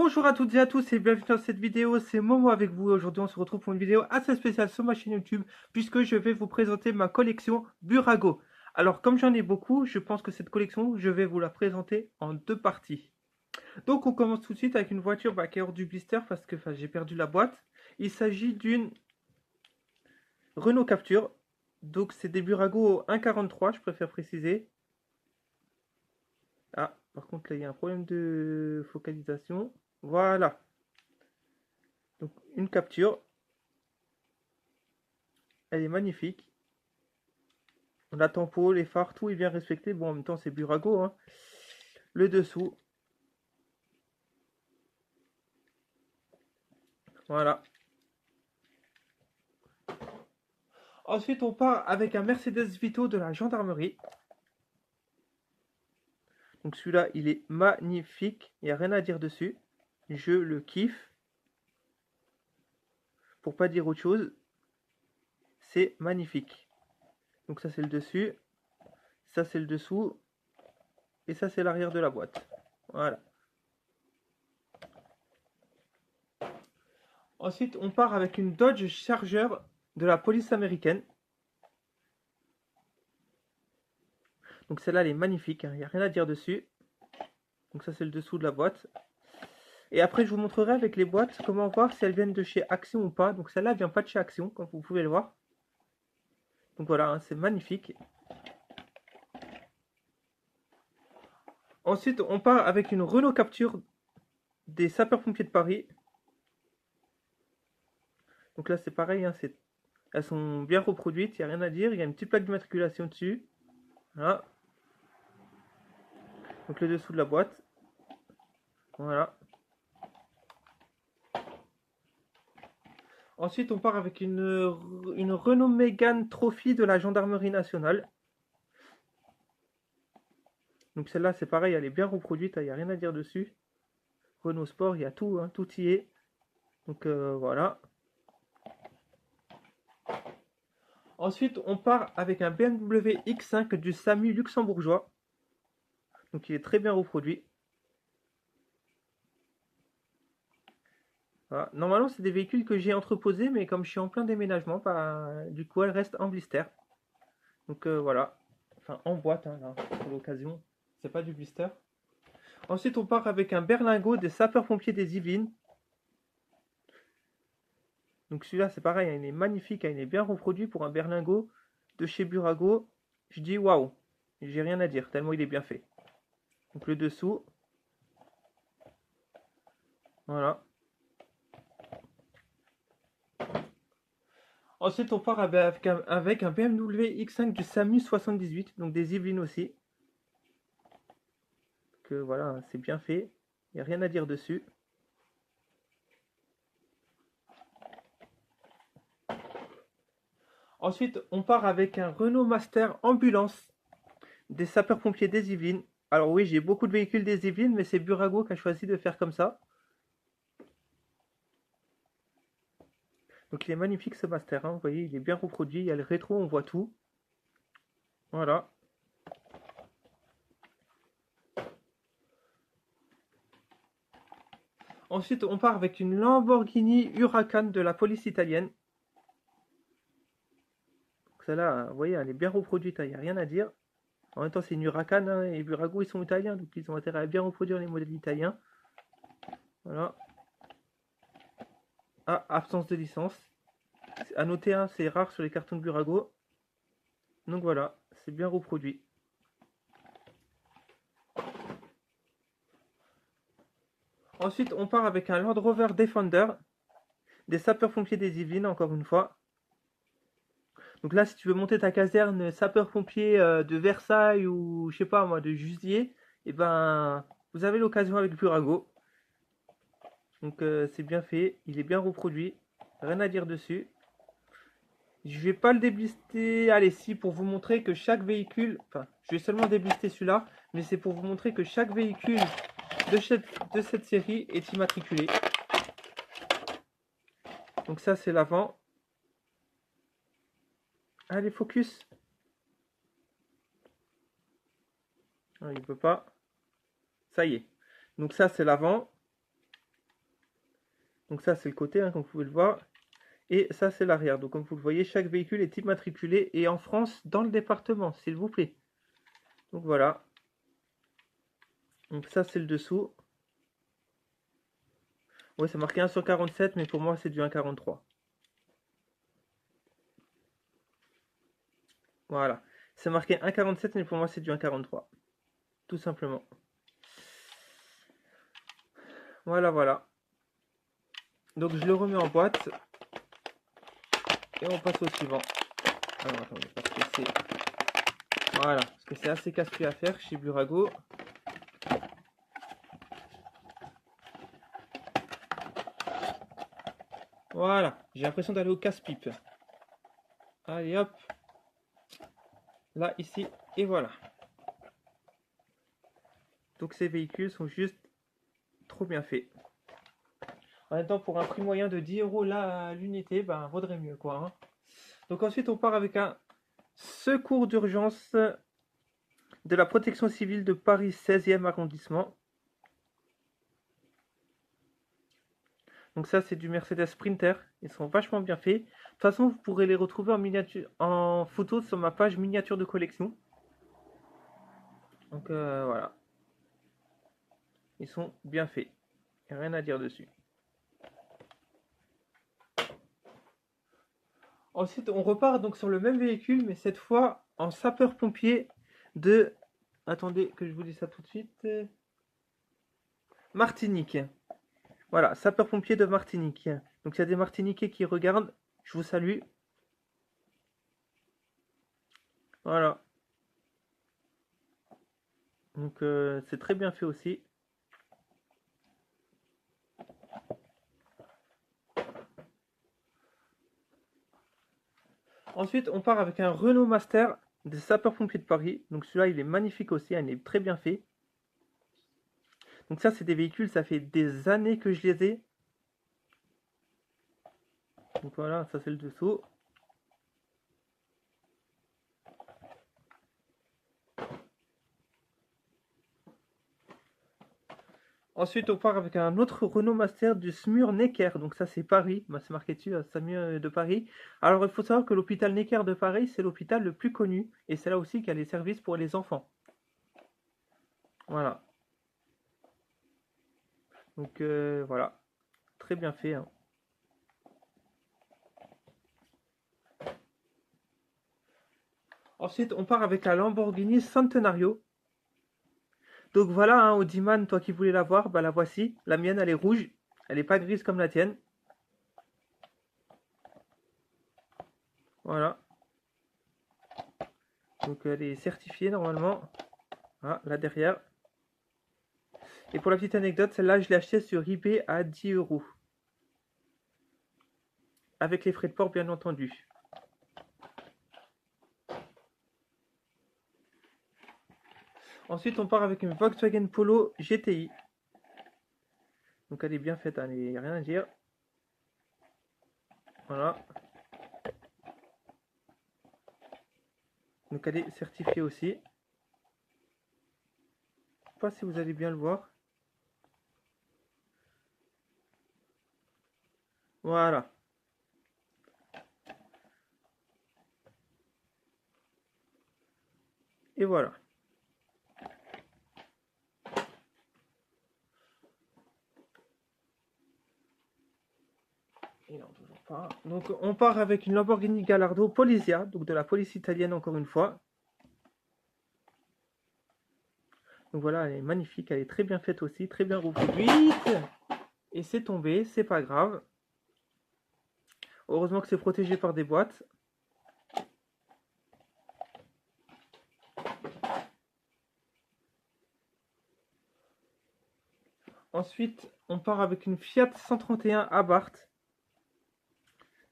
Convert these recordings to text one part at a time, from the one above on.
Bonjour à toutes et à tous et bienvenue dans cette vidéo, c'est Momo avec vous. Aujourd'hui on se retrouve pour une vidéo assez spéciale sur ma chaîne YouTube puisque je vais vous présenter ma collection Burago. Alors comme j'en ai beaucoup, je pense que cette collection, je vais vous la présenter en deux parties. Donc on commence tout de suite avec une voiture qui est hors du blister parce que j'ai perdu la boîte. Il s'agit d'une Renault Capture. Donc c'est des Burago 1.43, je préfère préciser. Ah, par contre là il y a un problème de focalisation. Voilà. Donc une capture. Elle est magnifique. La tempo, les phares, tout est bien respecté. Bon, en même temps, c'est Burago, hein. Le dessous. Voilà. Ensuite, on part avec un Mercedes Vito de la gendarmerie. Donc celui-là, il est magnifique. Il n'y a rien à dire dessus. Je le kiffe. Pour pas dire autre chose. C'est magnifique. Donc ça, c'est le dessus. Ça, c'est le dessous. Et ça, c'est l'arrière de la boîte. Voilà. Ensuite, on part avec une Dodge Charger de la police américaine. Donc celle-là, elle est magnifique, hein, il n'y a rien à dire dessus. Donc ça, c'est le dessous de la boîte. Et après, je vous montrerai avec les boîtes comment voir si elles viennent de chez Action ou pas. Donc celle-là, elle vient pas de chez Action, comme vous pouvez le voir. Donc voilà, hein, c'est magnifique. Ensuite, on part avec une Renault Capture des sapeurs-pompiers de Paris. Donc là, c'est pareil, hein, elles sont bien reproduites, il n'y a rien à dire. Il y a une petite plaque d'immatriculation dessus. Voilà. Donc le dessous de la boîte. Voilà. Ensuite, on part avec une Renault Mégane Trophy de la gendarmerie nationale. Donc celle-là, c'est pareil, elle est bien reproduite, il n'y a rien à dire dessus. Renault Sport, il y a tout, hein, tout y est. Donc voilà. Ensuite, on part avec un BMW X5 du SAMU luxembourgeois. Donc il est très bien reproduit. Voilà. Normalement, c'est des véhicules que j'ai entreposés, mais comme je suis en plein déménagement, du coup, elles restent en blister. Donc voilà. Enfin, en boîte, hein, là, pour l'occasion. C'est pas du blister. Ensuite, on part avec un berlingot des sapeurs-pompiers des Yvelines. Donc celui-là, c'est pareil, hein, il est magnifique, hein, il est bien reproduit pour un berlingot de chez Burago. Je dis waouh, j'ai rien à dire, tellement il est bien fait. Donc le dessous. Voilà. Ensuite, on part avec un BMW X5 du SAMU 78, donc des Yvelines aussi. Que voilà, c'est bien fait. Il n'y a rien à dire dessus. Ensuite, on part avec un Renault Master Ambulance des sapeurs-pompiers des Yvelines. Alors oui, j'ai beaucoup de véhicules des Yvelines, mais c'est Burago qui a choisi de faire comme ça. Donc il est magnifique ce Master, hein. Vous voyez, il est bien reproduit. Il y a le rétro, on voit tout. Voilà. Ensuite, on part avec une Lamborghini Huracan de la police italienne. Celle-là, vous voyez, elle est bien reproduite, il n'y a rien à dire. En même temps, c'est une Huracan, hein, et Burago, ils sont italiens, donc ils ont intérêt à bien reproduire les modèles italiens. Voilà. Ah, absence de licence. À noter, hein, c'est rare sur les cartons de Burago. Donc voilà, c'est bien reproduit. Ensuite, on part avec un Land Rover Defender des sapeurs-pompiers des Yvelines, encore une fois. Donc là, si tu veux monter ta caserne sapeurs-pompiers de Versailles ou, je sais pas moi, de Jusier, et ben, vous avez l'occasion avec Burago. Donc c'est bien fait, il est bien reproduit, rien à dire dessus. Je vais pas le déblister, allez si, pour vous montrer que chaque véhicule, enfin je vais seulement déblister celui-là, mais c'est pour vous montrer que chaque véhicule de cette série est immatriculé. Donc ça c'est l'avant. Allez focus. Ah, il peut pas. Ça y est. Donc ça c'est l'avant. Donc ça, c'est le côté, hein, comme vous pouvez le voir. Et ça, c'est l'arrière. Donc comme vous le voyez, chaque véhicule est immatriculé et en France, dans le département, s'il vous plaît. Donc voilà. Donc ça, c'est le dessous. Ouais, c'est marqué 1 sur 47, mais pour moi, c'est du 1,43. Voilà. C'est marqué 1,47, mais pour moi, c'est du 1,43. Tout simplement. Voilà, voilà. Donc je le remets en boîte. Et on passe au suivant. Alors attendez, parce que c'est... Voilà, parce que c'est assez casse-pied à faire chez Burago. Voilà, j'ai l'impression d'aller au casse-pipe. Allez hop. Là, ici, et voilà. Donc ces véhicules sont juste trop bien faits. En même temps, pour un prix moyen de 10 € là à l'unité, ben vaudrait mieux quoi. Hein. Donc ensuite, on part avec un secours d'urgence de la protection civile de Paris 16e arrondissement. Donc ça, c'est du Mercedes Sprinter. Ils sont vachement bien faits. De toute façon, vous pourrez les retrouver en miniature, en photo sur ma page miniature de collection. Donc voilà. Ils sont bien faits. Il n'y a rien à dire dessus. Ensuite, on repart donc sur le même véhicule, mais cette fois en sapeur-pompier de... Attendez que je vous dise ça tout de suite. Martinique. Voilà, sapeur-pompier de Martinique. Donc il y a des Martiniquais qui regardent. Je vous salue. Voilà. Donc c'est très bien fait aussi. Ensuite, on part avec un Renault Master des sapeurs-pompiers de Paris. Donc celui-là, il est magnifique aussi, il est très bien fait. Donc ça, c'est des véhicules, ça fait des années que je les ai. Donc voilà, ça c'est le dessous. Ensuite, on part avec un autre Renault Master du SMUR Necker. Donc ça, c'est Paris. Bah, c'est marqué dessus, SMUR de Paris. Alors, il faut savoir que l'hôpital Necker de Paris, c'est l'hôpital le plus connu. Et c'est là aussi qu'il y a les services pour les enfants. Voilà. Donc voilà. Très bien fait. Hein. Ensuite, on part avec la Lamborghini Centenario. Donc voilà, hein, Audiman, toi qui voulais la voir, bah la voici. La mienne, elle est rouge. Elle n'est pas grise comme la tienne. Voilà. Donc elle est certifiée normalement. Ah, là derrière. Et pour la petite anecdote, celle-là, je l'ai achetée sur eBay à 10 €. Avec les frais de port, bien entendu. Ensuite, on part avec une Volkswagen Polo GTI. Donc elle est bien faite, il n'y a rien à dire. Voilà. Donc elle est certifiée aussi. Je ne sais pas si vous allez bien le voir. Voilà. Et voilà. Et non, toujours pas. Donc on part avec une Lamborghini Gallardo Polizia, donc de la police italienne encore une fois. Donc voilà, elle est magnifique, elle est très bien faite aussi, très bien reproduite. Et c'est tombé, c'est pas grave. Heureusement que c'est protégé par des boîtes. Ensuite, on part avec une Fiat 131 Abarth.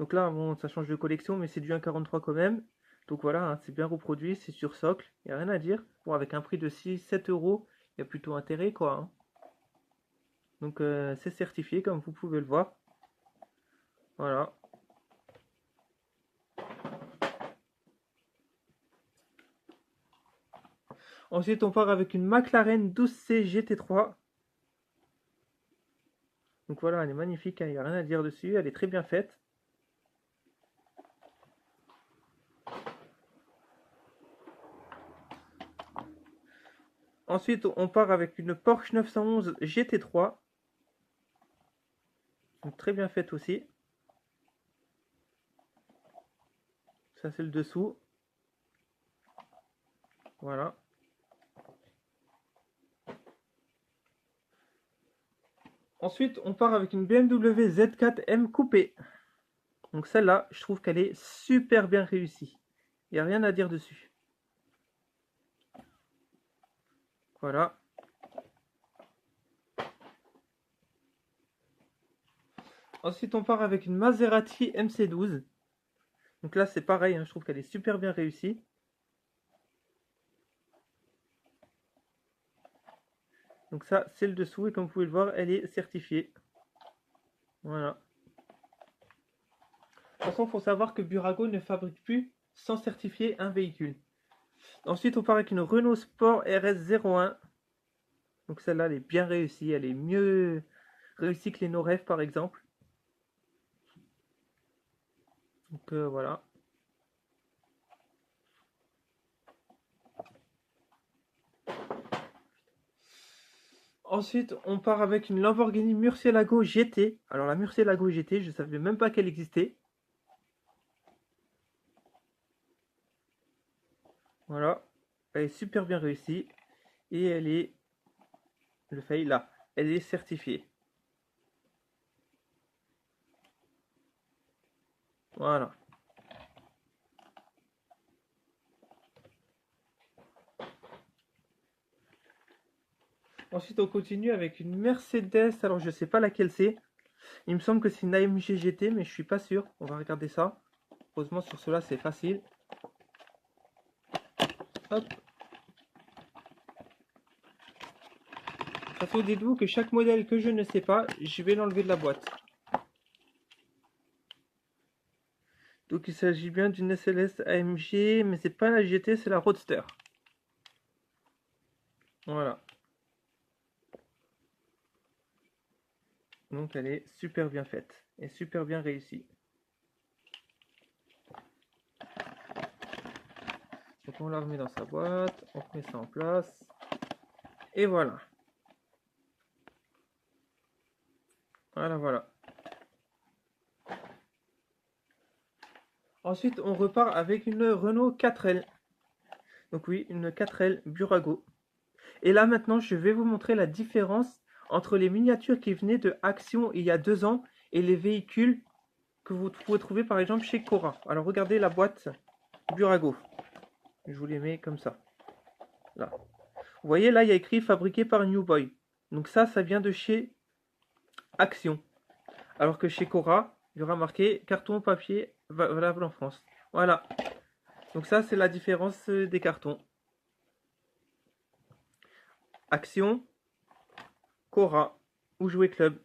Donc là, bon, ça change de collection, mais c'est du 1,43 quand même. Donc voilà, hein, c'est bien reproduit, c'est sur socle, il n'y a rien à dire. Bon, avec un prix de 6-7 €, il y a plutôt intérêt quoi. Hein. Donc c'est certifié comme vous pouvez le voir. Voilà. Ensuite, on part avec une McLaren 12C GT3. Donc Donc voilà, elle est magnifique, il n'y a rien à dire dessus, elle est très bien faite. Ensuite, on part avec une Porsche 911 GT3. Donc très bien faite aussi. Ça c'est le dessous. Voilà. Ensuite, on part avec une BMW Z4M coupée. Donc celle-là, je trouve qu'elle est super bien réussie. Il n'y a rien à dire dessus. Voilà. Ensuite, on part avec une Maserati MC12. Donc là, c'est pareil, hein, je trouve qu'elle est super bien réussie. Donc ça, c'est le dessous et comme vous pouvez le voir, elle est certifiée. Voilà. De toute façon, il faut savoir que Burago ne fabrique plus sans certifier un véhicule. Ensuite, on part avec une Renault Sport RS01. Donc celle-là, elle est bien réussie. Elle est mieux réussie que les No-Ref, par exemple. Donc voilà. Ensuite, on part avec une Lamborghini Murcielago GT. Alors la Murcielago GT, je ne savais même pas qu'elle existait. Voilà. Elle est super bien réussie. Et elle est... Le fail là. Elle est certifiée. Voilà. Ensuite, on continue avec une Mercedes. Alors, je sais pas laquelle c'est. Il me semble que c'est une AMG GT, mais je suis pas sûr. On va regarder ça. Heureusement, sur cela, c'est facile. Hop. Ça faut dites-vous que chaque modèle que je ne sais pas, je vais l'enlever de la boîte. Donc, il s'agit bien d'une SLS AMG, mais c'est pas la GT, c'est la Roadster. Voilà. Donc, elle est super bien faite et super bien réussie. Donc, on la remet dans sa boîte, on met ça en place. Et voilà. Voilà, voilà. Ensuite, on repart avec une Renault 4L. Donc oui, une 4L Burago. Et là maintenant, je vais vous montrer la différence entre les miniatures qui venaient de Action il y a 2 ans et les véhicules que vous pouvez trouver par exemple chez Cora. Alors regardez la boîte Burago. Je vous les mets comme ça. Là. Vous voyez là, il y a écrit fabriqué par New Boy. Donc ça vient de chez Action. Alors que chez Cora, il y aura marqué carton papier valable en France. Voilà. Donc ça, c'est la différence des cartons. Action, Cora ou Jouet Club.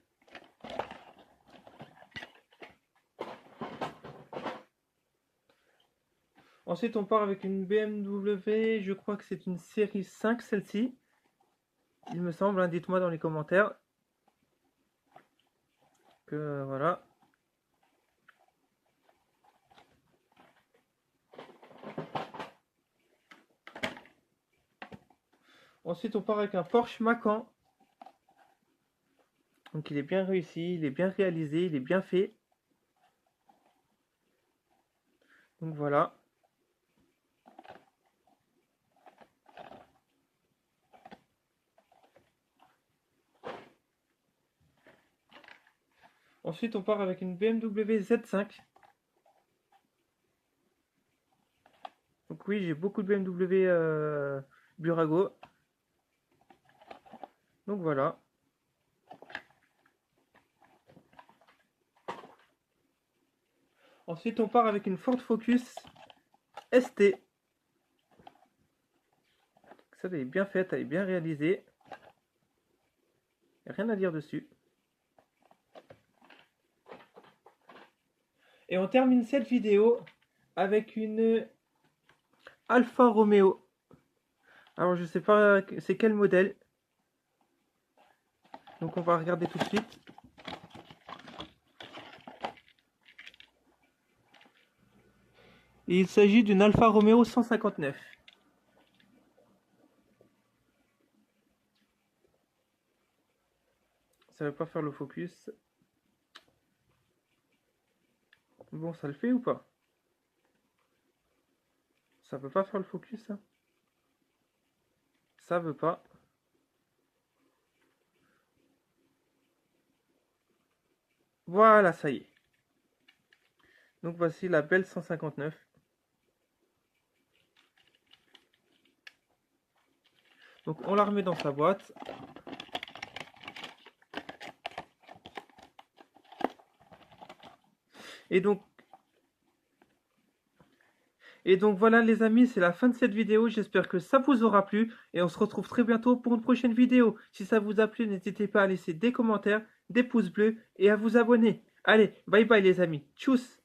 Ensuite, on part avec une BMW, je crois que c'est une série 5 celle-ci. Il me semble, hein, dites-moi dans les commentaires. Que voilà. Ensuite, on part avec un Porsche Macan. Donc il est bien réussi, il est bien réalisé, il est bien fait. Donc voilà. Ensuite, on part avec une BMW Z5. Donc oui, j'ai beaucoup de BMW Burago. Donc voilà. Ensuite, on part avec une Ford Focus ST. Ça, elle est bien faite, elle est bien réalisée. Il n'y a rien à dire dessus. Et on termine cette vidéo avec une Alfa Romeo. Alors je sais pas c'est quel modèle. Donc on va regarder tout de suite. Et il s'agit d'une Alfa Romeo 159. Ça va pas faire le focus. Bon, ça le fait ou pas? Ça veut pas faire le focus, ça? Ça veut pas. Voilà, ça y est. Donc voici la belle 159. Donc on la remet dans sa boîte. Et donc voilà les amis, c'est la fin de cette vidéo. J'espère que ça vous aura plu. Et on se retrouve très bientôt pour une prochaine vidéo. Si ça vous a plu, n'hésitez pas à laisser des commentaires, des pouces bleus et à vous abonner. Allez, bye bye les amis. Tchuss!